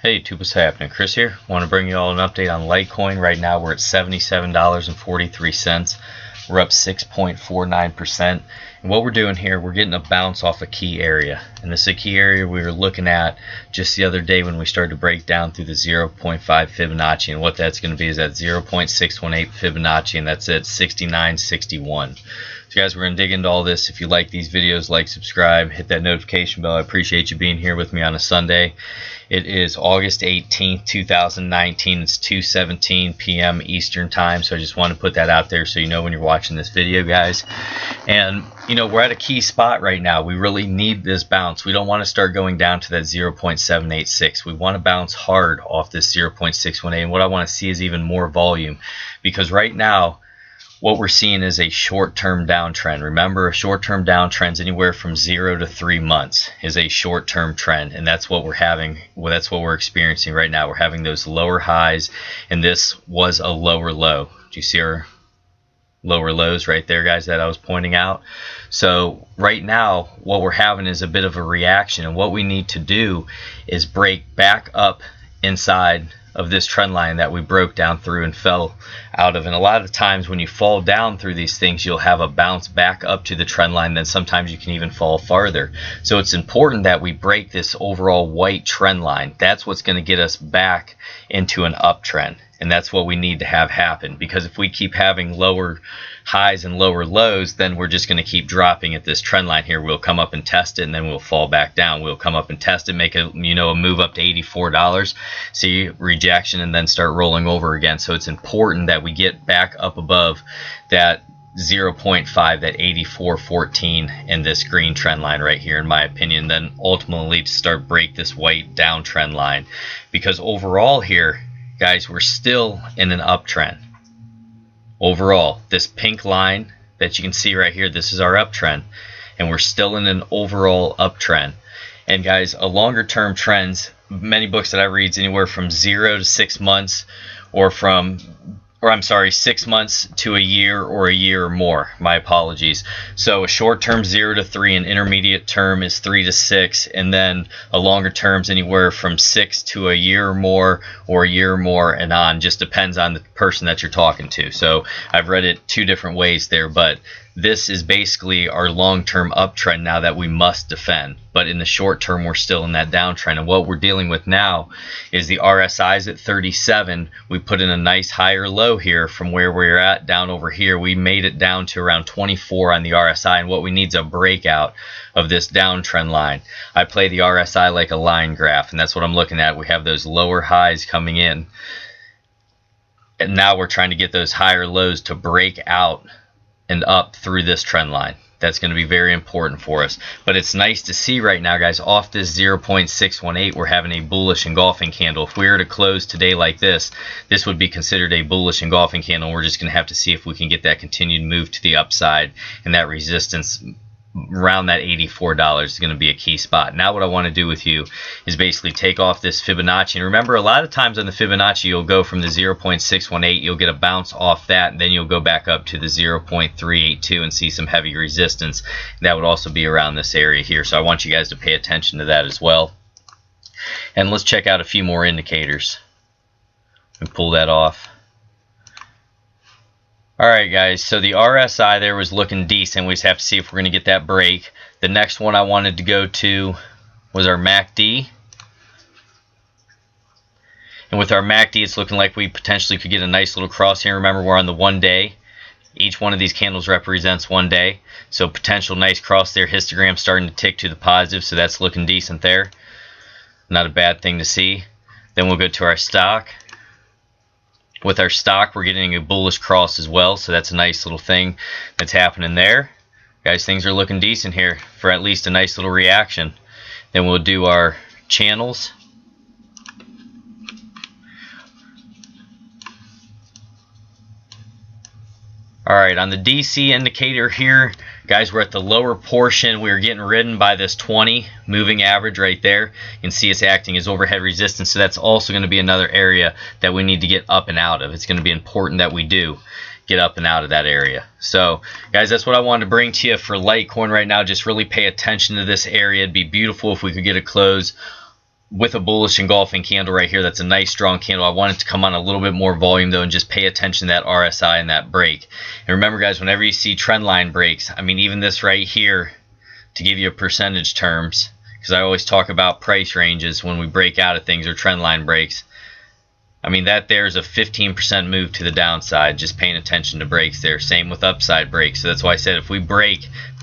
Hey, what's happening? Chris here. Want to bring you all an update on Litecoin. Right now we're at $77.43. We're up 6.49%. And what we're doing here, we're getting a bounce off a key area. And this is a key area we were looking at just the other day when we started to break down through the 0.5 Fibonacci. And what that's going to be is at 0.618 Fibonacci, and that's at 69.61. So guys, we're going to dig into all this. If you like these videos, like, subscribe, hit that notification bell. I appreciate you being here with me on a Sunday. It is August 18th, 2019. It's 2:17 p.m. Eastern time. So I just want to put that out there so you know when you're watching this video, guys. And you know, we're at a key spot right now. We really need this bounce. We don't want to start going down to that 0.786. We want to bounce hard off this 0.618. And what I want to see is even more volume, because right now what we're seeing is a short-term downtrend. Remember, a short-term downtrend is anywhere from 0 to 3 months is a short-term trend, and that's what we're having. Well, that's what we're experiencing right now. We're having those lower highs, and this was a lower low. Do you see our lower lows right there, guys, that I was pointing out? So right now what we're having is a bit of a reaction, and what we need to do is break back up inside of this trend line that we broke down through and fell out of. And a lot of times when you fall down through these things, you'll have a bounce back up to the trend line. Then sometimes you can even fall farther. So it's important that we break this overall white trend line. That's what's going to get us back into an uptrend, and that's what we need to have happen. Because if we keep having lower highs and lower lows, then we're just going to keep dropping at this trend line here. We'll come up and test it, and then we'll fall back down. We'll come up and test it, make a move up to $84, see rejection, and then start rolling over again. So it's important that we get back up above that 0.5, that 84.14 in this green trend line right here, in my opinion. Then ultimately to start break this white downtrend line, because overall here, guys, we're still in an uptrend. Overall, this pink line that you can see right here, this is our uptrend, and we're still in an overall uptrend. And guys, a longer term trends, many books that I read is anywhere from 0 to 6 months, or 6 months to a year, or a year or more. My apologies. So a short term 0 to 3, an intermediate term is 3 to 6, and then a longer term is anywhere from 6 to a year or more, or a year or more and on. Just depends on the person that you're talking to. So I've read it two different ways there, but this is basically our long-term uptrend now that we must defend. But in the short term, we're still in that downtrend. And what we're dealing with now is the RSI's at 37. We put in a nice higher low here from where we're at down over here. We made it down to around 24 on the RSI. And what we need is a breakout of this downtrend line. I play the RSI like a line graph, and that's what I'm looking at. We have those lower highs coming in, and now we're trying to get those higher lows to break out and up through this trend line. That's going to be very important for us. But it's nice to see right now, guys, off this 0.618, we're having a bullish engulfing candle. If we were to close today like this, this would be considered a bullish engulfing candle. We're just going to have to see if we can get that continued move to the upside, and that resistance around that $84 is going to be a key spot. Now what I want to do with you is basically take off this Fibonacci. And remember, a lot of times on the Fibonacci, you'll go from the 0.618, you'll get a bounce off that, and then you'll go back up to the 0.382 and see some heavy resistance. That would also be around this area here. So I want you guys to pay attention to that as well. And let's check out a few more indicators and pull that off. Alright guys, so the RSI there was looking decent. We just have to see if we're going to get that break. The next one I wanted to go to was our MACD. And with our MACD, it's looking like we potentially could get a nice little cross here. Remember, we're on the 1 day. Each one of these candles represents 1 day. So potential nice cross there. Histogram starting to tick to the positive, so that's looking decent there. Not a bad thing to see. Then we'll go to our stock. With our stock, we're getting a bullish cross as well, so that's a nice little thing that's happening there. Guys, things are looking decent here for at least a nice little reaction. Then we'll do our channels. Alright, on the DC indicator here, guys, we're at the lower portion. We're getting ridden by this 20 moving average right there. You can see it's acting as overhead resistance, so that's also going to be another area that we need to get up and out of. It's going to be important that we do get up and out of that area. So, guys, that's what I wanted to bring to you for Litecoin right now. Just really pay attention to this area. It'd be beautiful if we could get a close with a bullish engulfing candle right here. That's a nice strong candle. I want it to come on a little bit more volume though, and just pay attention to that RSI and that break. And remember guys, whenever you see trend line breaks, I mean even this right here, to give you a percentage terms, because I always talk about price ranges when we break out of things or trend line breaks. I mean that there's a 15% move to the downside, just paying attention to breaks there. Same with upside breaks. So that's why I said if we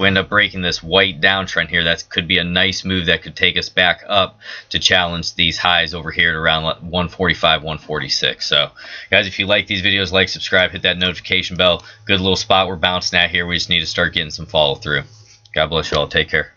end up breaking this white downtrend here, that could be a nice move that could take us back up to challenge these highs over here at around 145, 146. So guys, if you like these videos, like, subscribe, hit that notification bell. Good little spot we're bouncing at here. We just need to start getting some follow through. God bless you all. Take care.